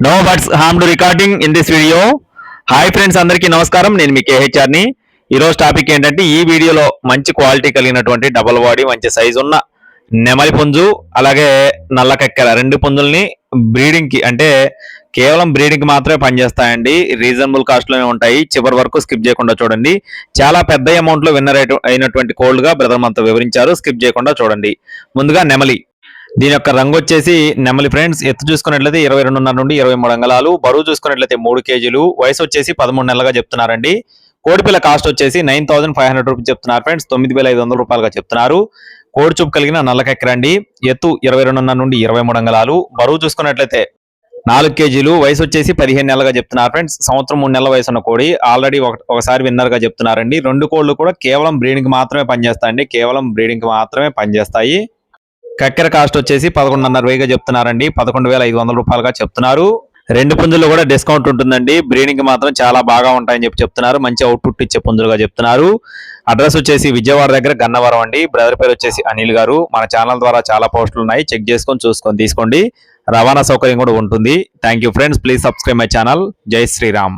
No bats harmed recording in this video. Hi friends, అందరికీ నమస్కారం. నేను మీ కేహెచ్ఆర్ని. ఈరోజు టాపిక్ ఏంటంటే, ఈ వీడియోలో మంచి క్వాలిటీ కలిగినటువంటి డబుల్ బాడీ మంచి సైజు ఉన్న నెమలి పుంజు అలాగే నల్ల కక్కెర రెండు పుంజుల్ని బ్రీడింగ్కి అంటే కేవలం బ్రీడింగ్కి మాత్రమే పనిచేస్తాయండి. రీజనబుల్ కాస్ట్లోనే ఉంటాయి. చివరి వరకు స్కిప్ చేయకుండా చూడండి. చాలా పెద్ద అమౌంట్లో విన్నర్ అయినటువంటి కోల్డ్గా బ్రదర్ మనతో వివరించారు. స్కిప్ చేయకుండా చూడండి. ముందుగా నెమలి. దీని యొక్క రంగు వచ్చేసి నెమలి ఫ్రెండ్స్. ఎత్తు చూసుకున్నట్లయితే 22.5 నుండి 23 అంగళాలు, బరువు చూసుకున్నట్లయితే 3 కేజీలు, వయసు వచ్చేసి 13 నెలలుగా చెప్తున్నారండి. కోడిపిల్ల కాస్ట్ వచ్చేసి 9,500 రూపీస్ చెప్తున్నారు ఫ్రెండ్స్. 9,500 రూపాయలుగా చెప్తున్నారు. కోడి చూపు కలిగిన నల్ల కక్కెరండి. ఎత్తు 22.5 నుండి 23 అంగళాలు, బరువు చూసుకున్నట్లయితే 4 కేజీలు, వయసు వచ్చేసి 15 నెలలుగా చెప్తున్నారు ఫ్రెండ్స్. సంవత్సరం 3 నెలల వయసు ఉన్న కోడి. ఆల్రెడీ ఒకసారి విన్నర్ గా చెప్తున్నారండి. రెండు కోళ్లు కూడా కేవలం బ్రీడింగ్ మాత్రమే పనిచేస్తాయండి. కేవలం బ్రీడింగ్ మాత్రమే పనిచేస్తాయి. కక్కెర కాస్ట్ వచ్చేసి 11,500 చెప్తున్నారండి. 11,500 రూపాయలుగా చెప్తున్నారు. రెండు పుంజులు కూడా డిస్కౌంట్ ఉంటుందండి. బ్రీడింగ్ మాత్రం చాలా బాగా ఉంటాయని చెప్తున్నారు. మంచి అవుట్పుట్ ఇచ్చే పుంజులుగా చెప్తున్నారు. అడ్రస్ వచ్చేసి విజయవాడ దగ్గర గన్నవరం అండి. బ్రదర్ పేరు వచ్చేసి అనిల్ గారు. మన ఛానల్ ద్వారా చాలా పోస్టులు ఉన్నాయి, చెక్ చేసుకొని చూసుకొని తీసుకోండి. రవాణా సౌకర్యం కూడా ఉంటుంది. Thank you friends. Please subscribe my channel. జై శ్రీరామ్.